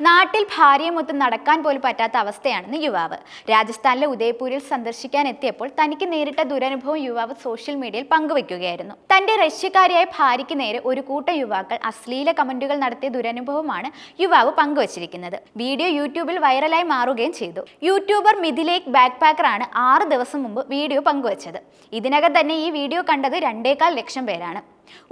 നാട്ടിൽ ഭാര്യയുമൊത്ത് നടക്കാൻ പോലും പറ്റാത്ത അവസ്ഥയാണെന്ന് യുവാവ്. രാജസ്ഥാനിലെ ഉദയ്പൂരിൽ സന്ദർശിക്കാൻ എത്തിയപ്പോൾ തനിക്ക് നേരിട്ട ദുരനുഭവം യുവാവ് സോഷ്യൽ മീഡിയയിൽ പങ്കുവയ്ക്കുകയായിരുന്നു. തന്റെ റഷ്യക്കാരിയായ ഭാര്യയ്ക്ക് നേരെ ഒരു കൂട്ടം യുവാക്കൾ അശ്ലീല കമന്റുകൾ നടത്തിയ ദുരനുഭവമാണ് യുവാവ് പങ്കുവച്ചിരിക്കുന്നത്. വീഡിയോ യൂട്യൂബിൽ വൈറലായി മാറുകയും ചെയ്തു. യൂട്യൂബർ മിഥിലേക്ക് ബാക്ക് പാക്കറാണ് 6 ദിവസം മുമ്പ് വീഡിയോ പങ്കുവച്ചത്. ഇതിനകം തന്നെ ഈ വീഡിയോ കണ്ടത് 2.25 ലക്ഷം പേരാണ്.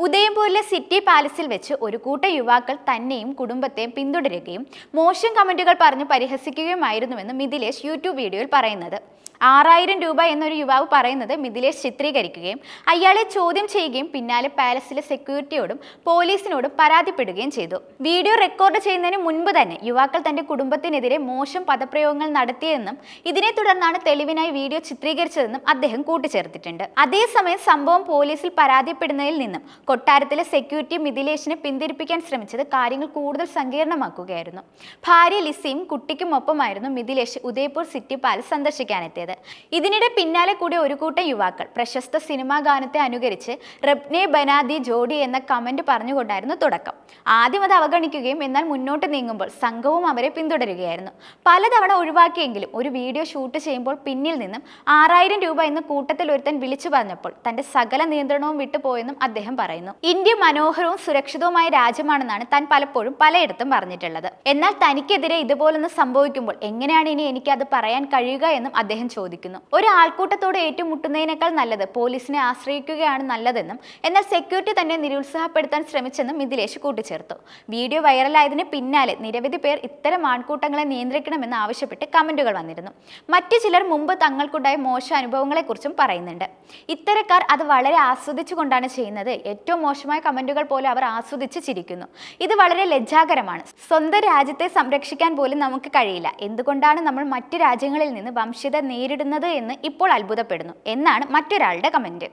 ഉദയ്പൂരിലെ സിറ്റി പാലസിൽ വെച്ച് ഒരു കൂട്ടം യുവാക്കൾ തന്നെയും കുടുംബത്തെയും പിന്തുടരുകയും മോശം കമന്റുകൾ പറഞ്ഞ് പരിഹസിക്കുകയുമായിരുന്നുവെന്ന് മിഥിലേഷ് യൂട്യൂബ് വീഡിയോയിൽ പറയുന്നത്. 6000 രൂപ എന്നൊരു യുവാവ് പറയുന്നത് മിഥിലേഷ് ചിത്രീകരിക്കുകയും അയാളെ ചോദ്യം ചെയ്യുകയും പിന്നാലെ പാലസിലെ സെക്യൂരിറ്റിയോടും പോലീസിനോടും പരാതിപ്പെടുകയും ചെയ്തു. വീഡിയോ റെക്കോർഡ് ചെയ്യുന്നതിന് മുൻപ് തന്നെ യുവാക്കൾ തന്റെ കുടുംബത്തിനെതിരെ മോശം പദപ്രയോഗങ്ങൾ നടത്തിയെന്നും ഇതിനെ തുടർന്നാണ് തെളിവിനായി വീഡിയോ ചിത്രീകരിച്ചതെന്നും അദ്ദേഹം കൂട്ടിച്ചേർത്തിട്ടുണ്ട്. അതേസമയം സംഭവം പോലീസിൽ പരാതിപ്പെടുന്നതിൽ നിന്നും കൊട്ടാരത്തിലെ സെക്യൂരിറ്റി മിഥിലേഷിനെ പിന്തിരിപ്പിക്കാൻ ശ്രമിച്ചത് കാര്യങ്ങൾ കൂടുതൽ സങ്കീർണമാക്കുകയായിരുന്നു. ഭാര്യ ലിസിയും കുട്ടിക്കുമൊപ്പമായിരുന്നു മിഥിലേഷ് ഉദയ്പൂർ സിറ്റി പാലസ് സന്ദർശിക്കാനെത്തിയത്. ഇതിനിടെ പിന്നാലെ കൂടി ഒരു കൂട്ടം യുവാക്കൾ പ്രശസ്ത സിനിമാ ഗാനത്തെ അനുകരിച്ച് റബ്നെ ബനാദി ജോഡി എന്ന കമന്റ് പറഞ്ഞുകൊണ്ടായിരുന്നു തുടക്കം. ആദ്യം അത് അവഗണിക്കുകയും എന്നാൽ മുന്നോട്ട് നീങ്ങുമ്പോൾ സംഘവും അവരെ പിന്തുടരുകയായിരുന്നു. പലതവണ ഒഴിവാക്കിയെങ്കിലും ഒരു വീഡിയോ ഷൂട്ട് ചെയ്യുമ്പോൾ പിന്നിൽ നിന്നും 6000 രൂപ എന്ന് കൂട്ടത്തിൽ ഒരുത്തൻ വിളിച്ചു പറഞ്ഞപ്പോൾ തന്റെ സകല നിയന്ത്രണവും വിട്ടുപോയെന്നും അദ്ദേഹം പറയുന്നു. ഇന്ത്യ മനോഹരവും സുരക്ഷിതവുമായ രാജ്യമാണെന്നാണ് താൻ പലപ്പോഴും പലയിടത്തും പറഞ്ഞിട്ടുള്ളത്. എന്നാൽ തനിക്കെതിരെ ഇതുപോലൊന്ന് സംഭവിക്കുമ്പോൾ എങ്ങനെയാണ് ഇനി എനിക്ക് അത് പറയാൻ കഴിയുക എന്നും അദ്ദേഹം ചോദിക്കുന്നു. ഒരു ആൾക്കൂട്ടത്തോട് ഏറ്റുമുട്ടുന്നതിനേക്കാൾ നല്ലത് പോലീസിനെ ആശ്രയിക്കുകയാണ് നല്ലതെന്നും എന്നാൽ സെക്യൂരിറ്റി തന്നെ നിരുത്സാഹപ്പെടുത്താൻ ശ്രമിച്ചെന്നും മിഥിലേഷ് കൂട്ടിച്ചേർത്തു. വീഡിയോ വൈറലായതിന് പിന്നാലെ നിരവധി പേർ ഇത്തരം ആൾക്കൂട്ടങ്ങളെ നിയന്ത്രിക്കണമെന്ന് ആവശ്യപ്പെട്ട് കമന്റുകൾ വന്നിരുന്നു. മറ്റു ചിലർ മുമ്പ് തങ്ങൾക്കുണ്ടായ മോശം അനുഭവങ്ങളെക്കുറിച്ചും പറയുന്നുണ്ട്. ഇത്തരക്കാർ അത് വളരെ ആസ്വദിച്ചുകൊണ്ടാണ് ചെയ്യുന്നത്. ഏറ്റവും മോശമായ കമന്റുകൾ പോലും അവർ ആസ്വദിച്ച് ചിരിക്കുന്നു. ഇത് വളരെ ലജ്ജാകരമാണ്. സ്വന്തം രാജ്യത്തെ സംരക്ഷിക്കാൻ പോലും നമുക്ക് കഴിയില്ല. എന്തുകൊണ്ടാണ് നമ്മൾ മറ്റു രാജ്യങ്ങളിൽ നിന്ന് വംശീയത നേരിടുന്നത് എന്ന് ഇപ്പോൾ അത്ഭുതപ്പെടുന്നു എന്നാണ് മറ്റൊരാളുടെ കമന്റ്.